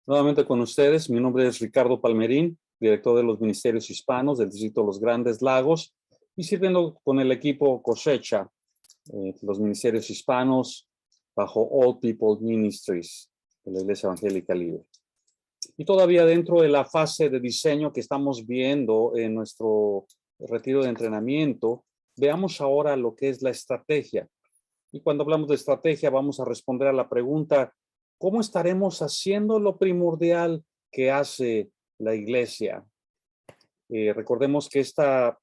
Nuevamente con ustedes, mi nombre es Ricardo Palmerín, director de los Ministerios Hispanos del Distrito de los Grandes Lagos y sirviendo con el equipo Cosecha, los Ministerios Hispanos bajo All People Ministries de la Iglesia Evangélica Libre. Y todavía dentro de la fase de diseño que estamos viendo en nuestro retiro de entrenamiento, veamos ahora lo que es la estrategia. Y cuando hablamos de estrategia, vamos a responder a la pregunta, ¿cómo estaremos haciendo lo primordial que hace la iglesia? Recordemos que esta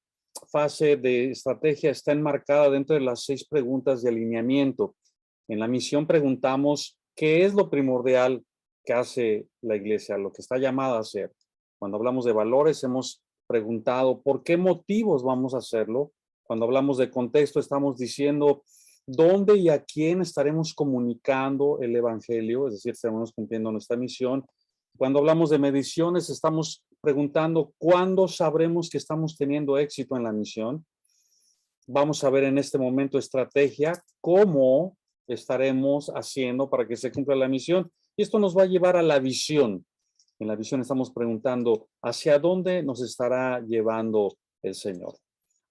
fase de estrategia está enmarcada dentro de las 6 preguntas de alineamiento. En la misión preguntamos, ¿qué es lo primordial que hace la iglesia? Lo que está llamada a hacer. Cuando hablamos de valores, hemos preguntado, ¿por qué motivos vamos a hacerlo? Cuando hablamos de contexto, estamos diciendo, ¿dónde y a quién estaremos comunicando el evangelio? Es decir, estaremos cumpliendo nuestra misión. Cuando hablamos de mediciones, estamos preguntando, ¿cuándo sabremos que estamos teniendo éxito en la misión? Vamos a ver en este momento estrategia, cómo estaremos haciendo para que se cumpla la misión. Y esto nos va a llevar a la visión. En la visión estamos preguntando, ¿hacia dónde nos estará llevando el Señor?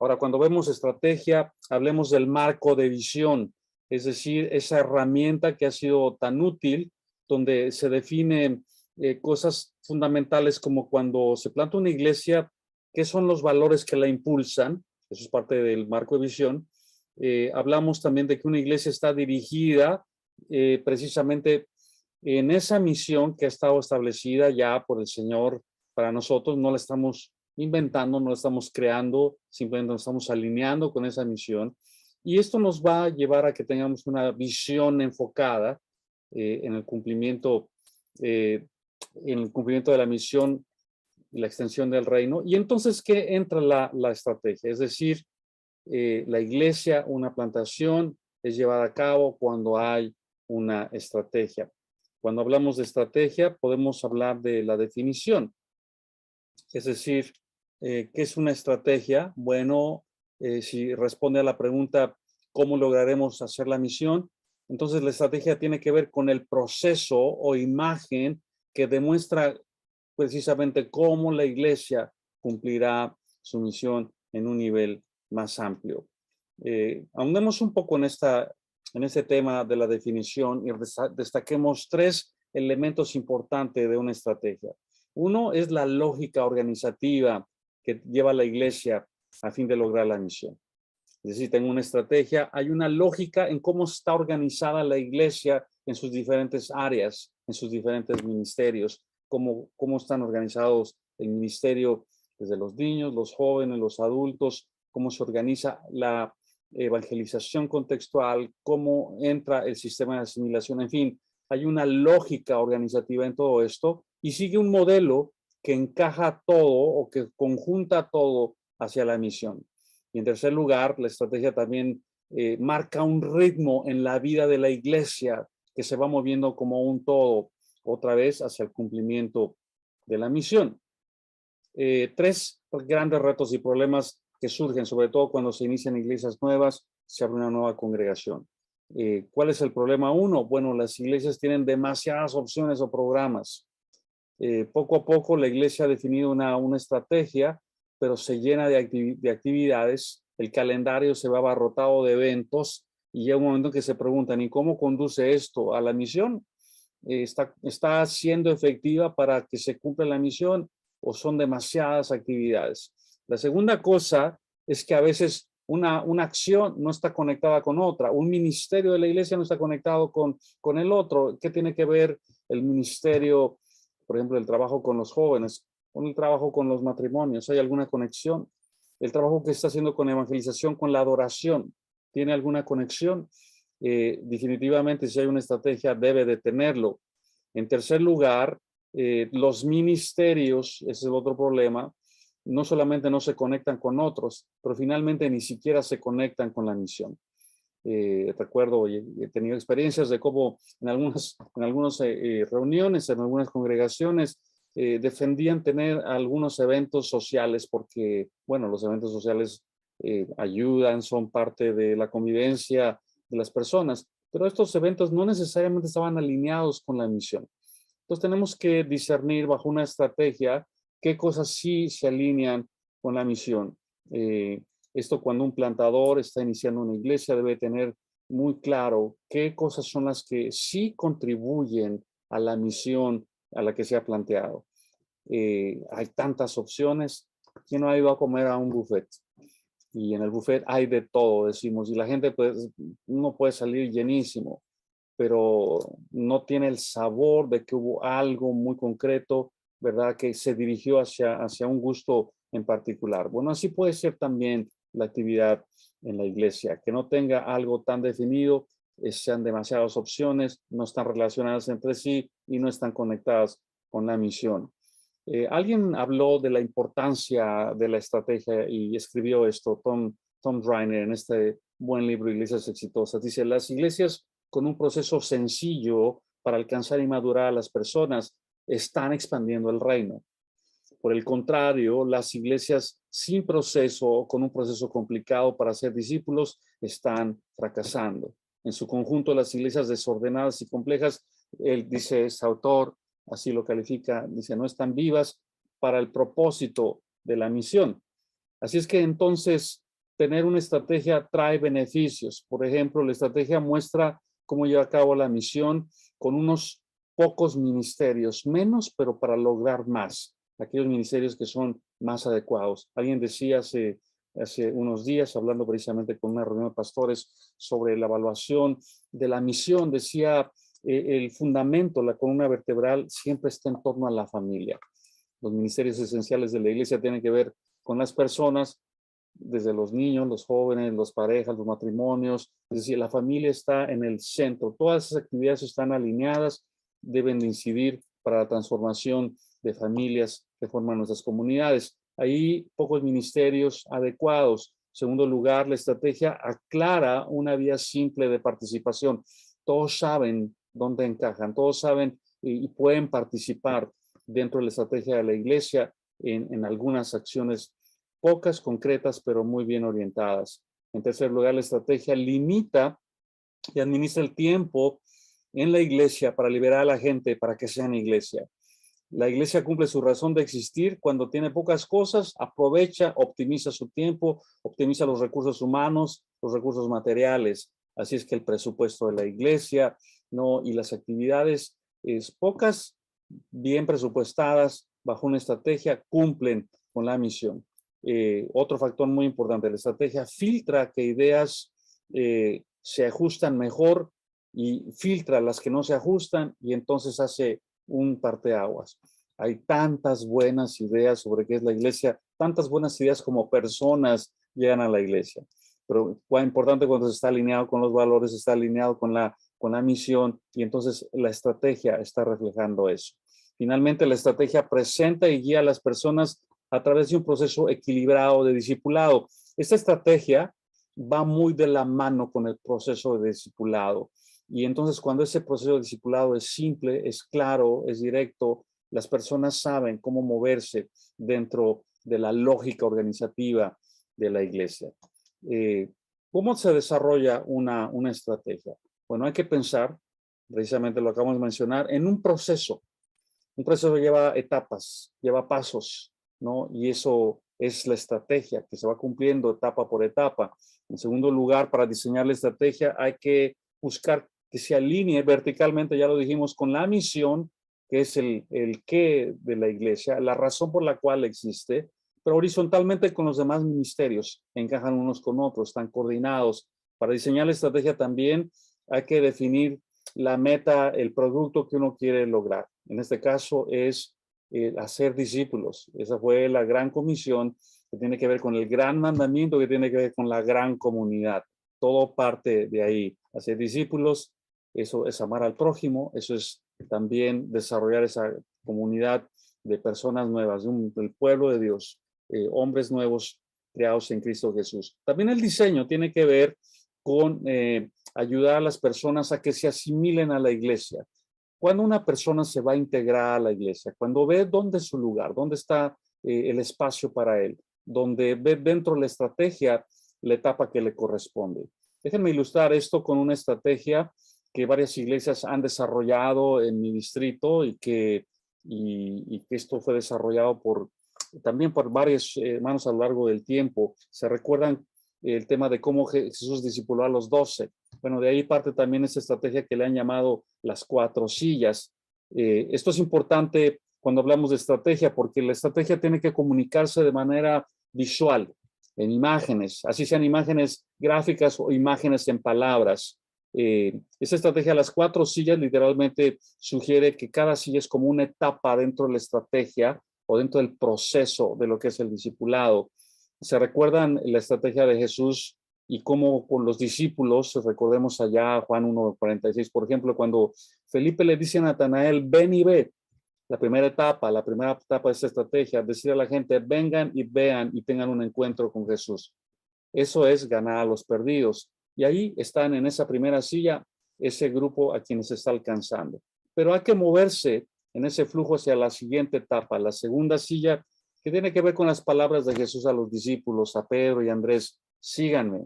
Ahora, cuando vemos estrategia, hablemos del marco de visión, es decir, esa herramienta que ha sido tan útil, donde se definen cosas fundamentales como cuando se planta una iglesia, qué son los valores que la impulsan, eso es parte del marco de visión. Hablamos también de que una iglesia está dirigida precisamente en esa misión que ha estado establecida ya por el Señor para nosotros, no la estamos inventando, no la estamos creando, simplemente nos estamos alineando con esa misión. Y esto nos va a llevar a que tengamos una visión enfocada en el cumplimiento de la misión y la extensión del reino. Y entonces, ¿qué entra la estrategia? Es decir, la iglesia, una plantación, es llevada a cabo cuando hay una estrategia. Cuando hablamos de estrategia, podemos hablar de la definición. Es decir, ¿qué es una estrategia? Bueno, si responde a la pregunta, ¿cómo lograremos hacer la misión? Entonces, la estrategia tiene que ver con el proceso o imagen que demuestra precisamente cómo la iglesia cumplirá su misión en un nivel más amplio. Ahondemos un poco en este tema de la definición y destaquemos 3 elementos importantes de una estrategia. Uno es la lógica organizativa que lleva la iglesia a fin de lograr la misión. Es decir, tengo una estrategia, hay una lógica en cómo está organizada la iglesia en sus diferentes áreas, en sus diferentes ministerios, cómo están organizados el ministerio desde los niños, los jóvenes, los adultos, cómo se organiza la evangelización contextual, cómo entra el sistema de asimilación, en fin, hay una lógica organizativa en todo esto y sigue un modelo que encaja todo o que conjunta todo hacia la misión. Y en tercer lugar, la estrategia también marca un ritmo en la vida de la iglesia que se va moviendo como un todo, otra vez hacia el cumplimiento de la misión. 3 grandes retos y problemas que surgen, sobre todo cuando se inician iglesias nuevas, se abre una nueva congregación. ¿Cuál es el problema? 1, bueno, las iglesias tienen demasiadas opciones o programas. Poco a poco la iglesia ha definido una estrategia, pero se llena de actividades, el calendario se va abarrotado de eventos y llega un momento en que se preguntan, ¿y cómo conduce esto a la misión? ¿Está siendo efectiva para que se cumpla la misión o son demasiadas actividades? La segunda cosa es que a veces una acción no está conectada con otra, un ministerio de la iglesia no está conectado con el otro. ¿Qué tiene que ver el ministerio, por ejemplo, el trabajo con los jóvenes, con el trabajo con los matrimonios? ¿Hay alguna conexión? El trabajo que está haciendo con evangelización, con la adoración, ¿tiene alguna conexión? Definitivamente, si hay una estrategia, debe de tenerlo. En tercer lugar, los ministerios, ese es el otro problema, no solamente no se conectan con otros, pero finalmente ni siquiera se conectan con la misión. Recuerdo, he tenido experiencias de cómo en algunas reuniones, en algunas congregaciones, defendían tener algunos eventos sociales porque, bueno, los eventos sociales ayudan, son parte de la convivencia de las personas, pero estos eventos no necesariamente estaban alineados con la misión. Entonces tenemos que discernir bajo una estrategia qué cosas sí se alinean con la misión. Esto cuando un plantador está iniciando una iglesia debe tener muy claro qué cosas son las que sí contribuyen a la misión a la que se ha planteado. Hay tantas opciones. ¿Quién no ha ido a comer a un buffet? Y en el buffet hay de todo, decimos, y la gente pues, uno puede salir llenísimo, pero no tiene el sabor de que hubo algo muy concreto, ¿verdad? Que se dirigió hacia un gusto en particular. Bueno, así puede ser también la actividad en la iglesia, que no tenga algo tan definido, sean demasiadas opciones, no están relacionadas entre sí y no están conectadas con la misión. Alguien habló de la importancia de la estrategia y escribió esto, Tom Reiner, en este buen libro, Iglesias Exitosas. Dice, las iglesias con un proceso sencillo para alcanzar y madurar a las personas están expandiendo el reino. Por el contrario, las iglesias sin proceso, con un proceso complicado para ser discípulos, están fracasando. En su conjunto, las iglesias desordenadas y complejas, él dice, este autor, así lo califica, dice, no están vivas para el propósito de la misión. Así es que entonces, tener una estrategia trae beneficios. Por ejemplo, la estrategia muestra cómo lleva a cabo la misión con unos pocos ministerios, menos, pero para lograr más, aquellos ministerios que son más adecuados. Alguien decía hace unos días, hablando precisamente con una reunión de pastores sobre la evaluación de la misión, decía, el fundamento, la columna vertebral, siempre está en torno a la familia. Los ministerios esenciales de la iglesia tienen que ver con las personas, desde los niños, los jóvenes, las parejas, los matrimonios, es decir, la familia está en el centro. Todas esas actividades están alineadas, deben de incidir para la transformación de familias que forman nuestras comunidades. Hay pocos ministerios adecuados. En segundo lugar, la estrategia aclara una vía simple de participación. Todos saben dónde encajan, todos saben y pueden participar dentro de la estrategia de la iglesia en algunas acciones pocas, concretas, pero muy bien orientadas. En tercer lugar, la estrategia limita y administra el tiempo en la iglesia para liberar a la gente para que sean iglesia. La iglesia cumple su razón de existir cuando tiene pocas cosas, aprovecha, optimiza su tiempo, optimiza los recursos humanos, los recursos materiales. Así es que el presupuesto de la iglesia, ¿no? Y las actividades pocas, bien presupuestadas, bajo una estrategia, cumplen con la misión. Otro factor muy importante, la estrategia filtra qué ideas se ajustan mejor y filtra las que no se ajustan y entonces hace un parteaguas. Hay tantas buenas ideas sobre qué es la iglesia, tantas buenas ideas como personas llegan a la iglesia. Pero cuán importante cuando se está alineado con los valores, está alineado con la misión y entonces la estrategia está reflejando eso. Finalmente, la estrategia presenta y guía a las personas a través de un proceso equilibrado de discipulado. Esta estrategia va muy de la mano con el proceso de discipulado. Y entonces cuando ese proceso de discipulado es simple, es claro, es directo, las personas saben cómo moverse dentro de la lógica organizativa de la iglesia. ¿Cómo se desarrolla una estrategia? Bueno, hay que pensar, precisamente lo acabamos de mencionar, en un proceso. Un proceso lleva etapas, lleva pasos, ¿no? Y eso es la estrategia que se va cumpliendo etapa por etapa. En segundo lugar, para diseñar la estrategia hay que buscar que se alinee verticalmente, ya lo dijimos, con la misión, que es el qué de la iglesia, la razón por la cual existe, pero horizontalmente con los demás ministerios, encajan unos con otros, están coordinados. Para diseñar la estrategia también hay que definir la meta, el producto que uno quiere lograr. En este caso es hacer discípulos. Esa fue la gran comisión que tiene que ver con el gran mandamiento que tiene que ver con la gran comunidad. Todo parte de ahí. Hacer discípulos, eso es amar al prójimo, eso es también desarrollar esa comunidad de personas nuevas, del pueblo de Dios, hombres nuevos creados en Cristo Jesús. También el diseño tiene que ver con ayudar a las personas a que se asimilen a la iglesia. Cuando una persona se va a integrar a la iglesia, cuando ve dónde es su lugar, dónde está el espacio para él, donde ve dentro de la estrategia la etapa que le corresponde. Déjenme ilustrar esto con una estrategia que varias iglesias han desarrollado en mi distrito y que esto fue desarrollado también por varios hermanos a lo largo del tiempo. Se recuerdan el tema de cómo Jesús discipuló a los 12. Bueno, de ahí parte también esa estrategia que le han llamado las 4 sillas. Esto es importante cuando hablamos de estrategia, porque la estrategia tiene que comunicarse de manera visual, en imágenes, así sean imágenes gráficas o imágenes en palabras. Esa estrategia, las 4 sillas, literalmente sugiere que cada silla es como una etapa dentro de la estrategia o dentro del proceso de lo que es el discipulado. ¿Se recuerdan la estrategia de Jesús y cómo con los discípulos, recordemos allá Juan 1:46, por ejemplo, cuando Felipe le dice a Natanael, ven y ve? La primera etapa de esta estrategia, decir a la gente, vengan y vean y tengan un encuentro con Jesús. Eso es ganar a los perdidos. Y ahí están en esa primera silla ese grupo a quienes se está alcanzando. Pero hay que moverse en ese flujo hacia la siguiente etapa, la segunda silla, que tiene que ver con las palabras de Jesús a los discípulos, a Pedro y Andrés, síganme.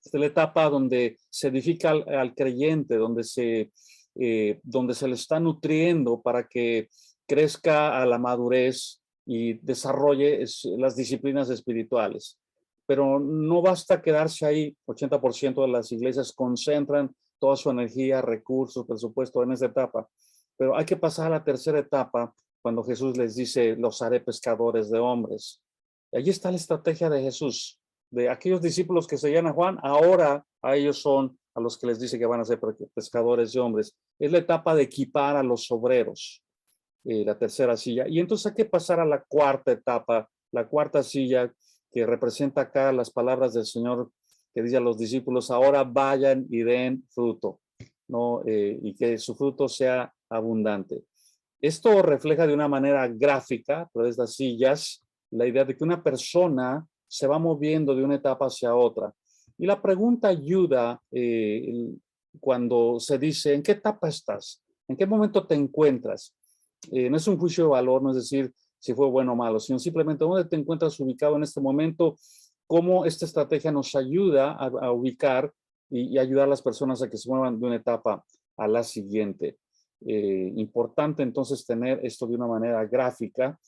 Esta es la etapa donde se edifica al creyente, donde se le está nutriendo para que crezca a la madurez y desarrolle las disciplinas espirituales. Pero no basta quedarse ahí. 80% de las iglesias concentran toda su energía, recursos, presupuesto en esa etapa. Pero hay que pasar a la tercera etapa, cuando Jesús les dice, los haré pescadores de hombres. Y allí está la estrategia de Jesús. De aquellos discípulos que seguían a Juan, ahora a ellos son a los que les dice que van a ser pescadores de hombres. Es la etapa de equipar a los obreros, la tercera silla. Y entonces hay que pasar a la cuarta etapa, la cuarta silla, que representa acá las palabras del Señor que dice a los discípulos, ahora vayan y den fruto, ¿no? Y que su fruto sea abundante. Esto refleja de una manera gráfica, a través de las sillas, la idea de que una persona se va moviendo de una etapa hacia otra. Y la pregunta ayuda cuando se dice, ¿en qué etapa estás? ¿En qué momento te encuentras? No es un juicio de valor, no es decir si fue bueno o malo, sino simplemente dónde te encuentras ubicado en este momento, cómo esta estrategia nos ayuda a ubicar y ayudar a las personas a que se muevan de una etapa a la siguiente. Importante entonces tener esto de una manera gráfica.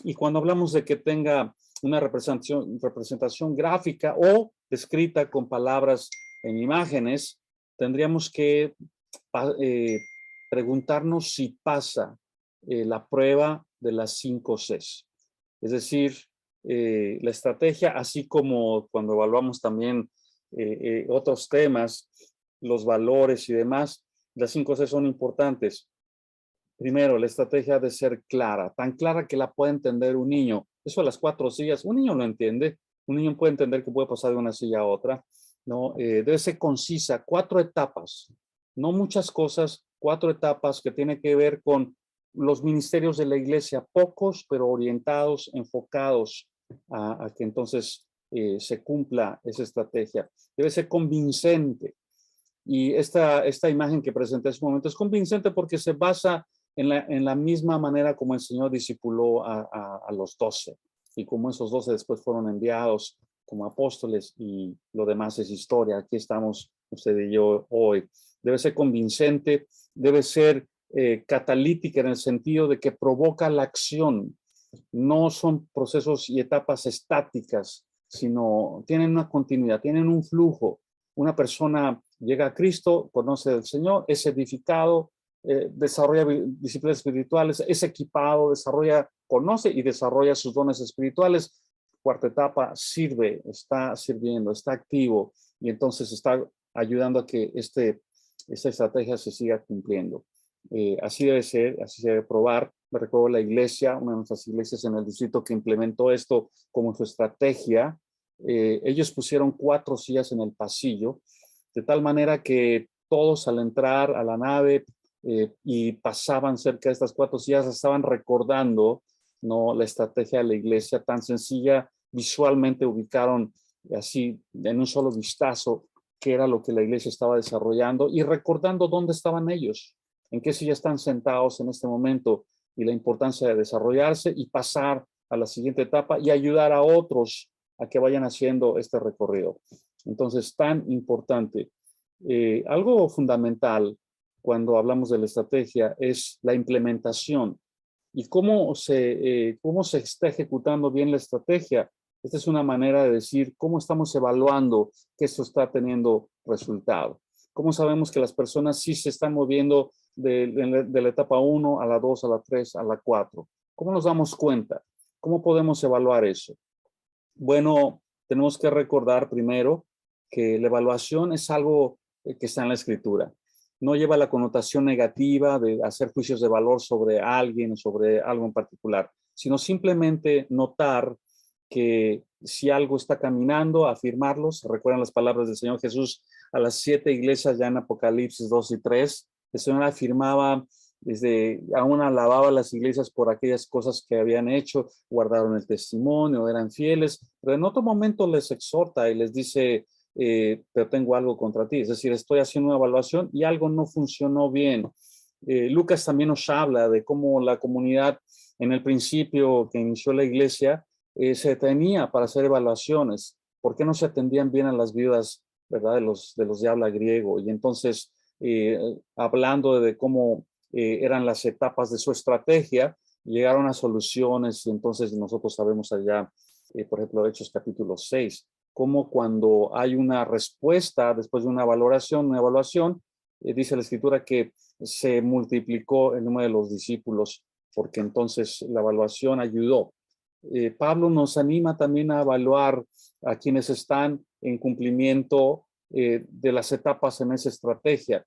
Y cuando hablamos de que tenga una representación gráfica o descrita con palabras en imágenes, tendríamos que preguntarnos si pasa la prueba de las 5 Cs. Es decir, la estrategia, así como cuando evaluamos también otros temas, los valores y demás, las 5 Cs son importantes. Primero, la estrategia de ser clara, tan clara que la pueda entender un niño. Eso de las 4 sillas, un niño lo entiende. Un niño puede entender que puede pasar de una silla a otra, ¿no? Debe ser concisa, 4 etapas, no muchas cosas, 4 etapas que tienen que ver con los ministerios de la iglesia, pocos, pero orientados, enfocados a que entonces se cumpla esa estrategia. Debe ser convincente. Y esta imagen que presenté en este momento es convincente porque se basa en la misma manera como el Señor discipuló a los 12 y como esos 12 después fueron enviados como apóstoles y lo demás es historia. Aquí estamos usted y yo hoy. Debe ser convincente, debe ser catalítica en el sentido de que provoca la acción. No son procesos y etapas estáticas, sino tienen una continuidad, tienen un flujo. Una persona llega a Cristo, conoce al Señor, es edificado, desarrolla disciplinas espirituales, es equipado, conoce y desarrolla sus dones espirituales. Cuarta etapa, sirve, está sirviendo, está activo y entonces está ayudando a que esta estrategia se siga cumpliendo. Así debe ser, así se debe probar. Me recuerdo la iglesia, una de nuestras iglesias en el distrito que implementó esto como su estrategia. Ellos pusieron 4 sillas en el pasillo, de tal manera que todos al entrar a la nave y pasaban cerca de estas 4 sillas, estaban recordando, ¿no?, la estrategia de la iglesia tan sencilla. Visualmente ubicaron así en un solo vistazo qué era lo que la iglesia estaba desarrollando y recordando dónde estaban ellos, en qué silla están sentados en este momento y la importancia de desarrollarse y pasar a la siguiente etapa y ayudar a otros a que vayan haciendo este recorrido. Entonces, tan importante. Algo fundamental cuando hablamos de la estrategia es la implementación y cómo se está ejecutando bien la estrategia. Esta es una manera de decir cómo estamos evaluando que esto está teniendo resultado. ¿Cómo sabemos que las personas sí se están moviendo de la etapa 1 a la 2, a la 3, a la 4? ¿Cómo nos damos cuenta? ¿Cómo podemos evaluar eso? Bueno, tenemos que recordar primero que la evaluación es algo que está en la escritura. No lleva la connotación negativa de hacer juicios de valor sobre alguien o sobre algo en particular, sino simplemente notar que si algo está caminando, afirmarlo. ¿Se recuerdan las palabras del Señor Jesús a las 7 iglesias ya en Apocalipsis 2 y 3? El Señor afirmaba, aún alababa a las iglesias por aquellas cosas que habían hecho, guardaron el testimonio, eran fieles, pero en otro momento les exhorta y les dice, pero tengo algo contra ti, es decir, estoy haciendo una evaluación y algo no funcionó bien. Lucas también nos habla de cómo la comunidad en el principio que inició la iglesia se detenía para hacer evaluaciones. ¿Por qué no se atendían bien a las viudas, verdad, de los de habla griego? Y entonces, hablando de cómo eran las etapas de su estrategia, llegaron a soluciones. Y entonces nosotros sabemos allá, por ejemplo, Hechos capítulo 6, cómo cuando hay una respuesta después de una evaluación, dice la escritura que se multiplicó el número de los discípulos, porque entonces la evaluación ayudó. Pablo nos anima también a evaluar a quienes están en cumplimiento de las etapas en esa estrategia,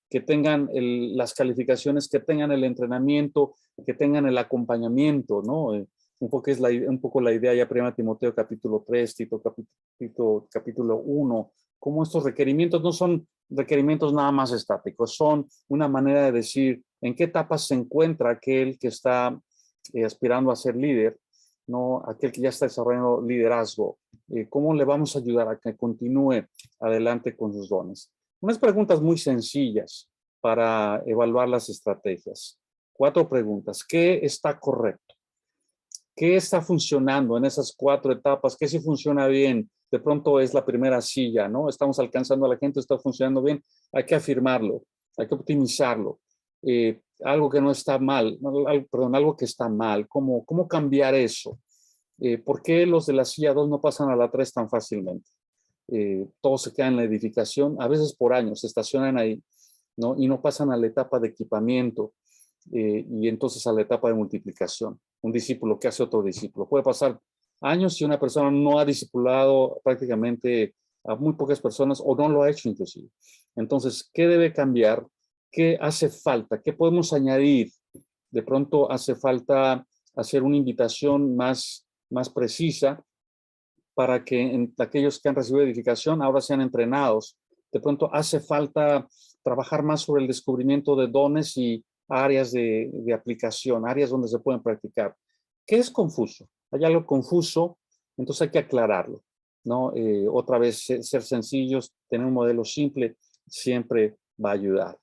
que tengan las calificaciones, que tengan el entrenamiento, que tengan el acompañamiento, ¿no? Un poco la idea ya 1 Timoteo capítulo 3, Tito capítulo 1, cómo estos requerimientos no son requerimientos nada más estáticos, son una manera de decir en qué etapa se encuentra aquel que está aspirando a ser líder, ¿no? Aquel que ya está desarrollando liderazgo. ¿Cómo le vamos a ayudar a que continúe adelante con sus dones? Unas preguntas muy sencillas para evaluar las estrategias. 4 preguntas. ¿Qué está correcto? ¿Qué está funcionando en esas 4 etapas? ¿Qué si funciona bien? De pronto es la primera silla, ¿no? Estamos alcanzando a la gente, está funcionando bien. Hay que afirmarlo, hay que optimizarlo. Algo que no está mal, algo que está mal. ¿Cómo cambiar eso? ¿Por qué los de la silla 2 no pasan a la 3 tan fácilmente? Todos se quedan en la edificación, a veces por años, se estacionan ahí, ¿no? Y no pasan a la etapa de equipamiento y entonces a la etapa de multiplicación. Un discípulo que hace otro discípulo. Puede pasar años si una persona no ha discipulado prácticamente a muy pocas personas o no lo ha hecho inclusive. Entonces, ¿qué debe cambiar? ¿Qué hace falta? ¿Qué podemos añadir? De pronto hace falta hacer una invitación más precisa para que aquellos que han recibido edificación ahora sean entrenados. De pronto hace falta trabajar más sobre el descubrimiento de dones y áreas de aplicación, áreas donde se pueden practicar. ¿Qué es confuso? Hay algo confuso, entonces hay que aclararlo, ¿no? Otra vez, ser sencillos, tener un modelo simple, siempre va a ayudar.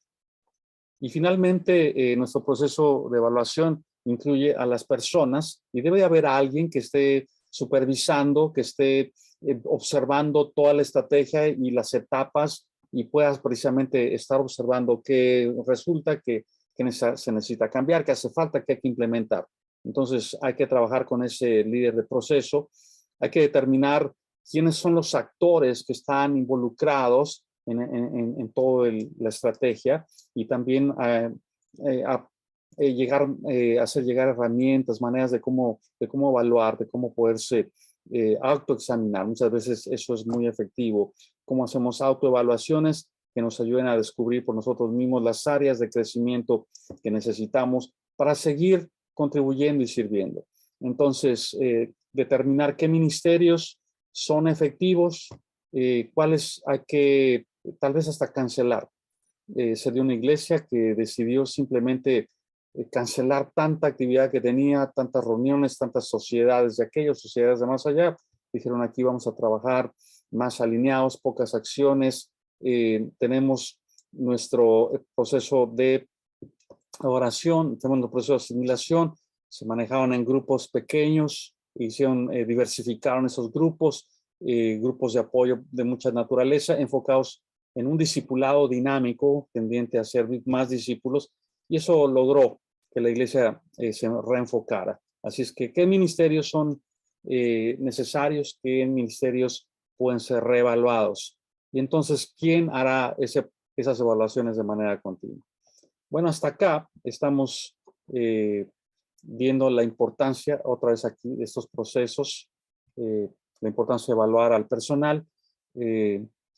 Y finalmente, nuestro proceso de evaluación incluye a las personas y debe haber alguien que esté supervisando, que esté observando toda la estrategia y las etapas y puedas precisamente estar observando qué resulta, que se necesita cambiar, que hace falta, que hay que implementar. Entonces hay que trabajar con ese líder de proceso, hay que determinar quiénes son los actores que están involucrados en toda la estrategia y también hacer llegar herramientas, maneras de cómo evaluar, de cómo poderse autoexaminar. Muchas veces eso es muy efectivo. Cómo hacemos autoevaluaciones que nos ayuden a descubrir por nosotros mismos las áreas de crecimiento que necesitamos para seguir contribuyendo y sirviendo. Entonces, determinar qué ministerios son efectivos, cuáles hay que tal vez hasta cancelar. Se dio una iglesia que decidió simplemente cancelar tanta actividad que tenía, tantas reuniones, tantas sociedades de aquellas sociedades de más allá. Dijeron, aquí vamos a trabajar más alineados, pocas acciones. Tenemos nuestro proceso de oración, tenemos nuestro proceso de asimilación. Se manejaban en grupos pequeños, diversificaron esos grupos, grupos de apoyo de mucha naturaleza, enfocados en un discipulado dinámico tendiente a ser más discípulos, y eso logró que la iglesia se reenfocara. Así es que, ¿qué ministerios son necesarios? ¿Qué ministerios pueden ser reevaluados? Y entonces, ¿quién hará esas evaluaciones de manera continua? Bueno, hasta acá estamos viendo la importancia, otra vez aquí, de estos procesos, la importancia de evaluar al personal,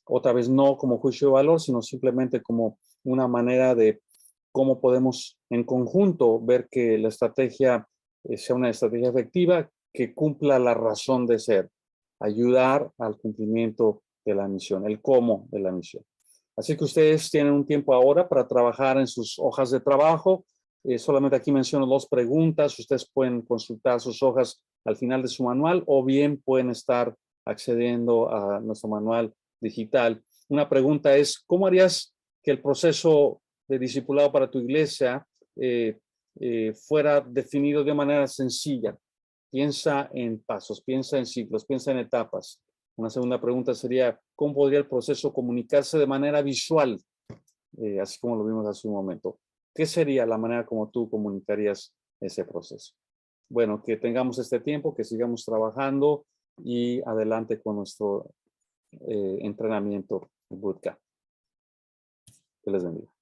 otra vez no como juicio de valor, sino simplemente como una manera de cómo podemos en conjunto ver que la estrategia sea una estrategia efectiva que cumpla la razón de ser, ayudar al cumplimiento de la misión, el cómo de la misión. Así que ustedes tienen un tiempo ahora para trabajar en sus hojas de trabajo. Solamente aquí menciono 2 preguntas. Ustedes pueden consultar sus hojas al final de su manual o bien pueden estar accediendo a nuestro manual digital. Una pregunta es, ¿cómo harías que el proceso de discipulado para tu iglesia fuera definido de manera sencilla? Piensa en pasos, piensa en ciclos, piensa en etapas. Una segunda pregunta sería, ¿cómo podría el proceso comunicarse de manera visual? Así como lo vimos hace un momento. ¿Qué sería la manera como tú comunicarías ese proceso? Bueno, que tengamos este tiempo, que sigamos trabajando y adelante con nuestro entrenamiento bootcamp. Que les bendiga.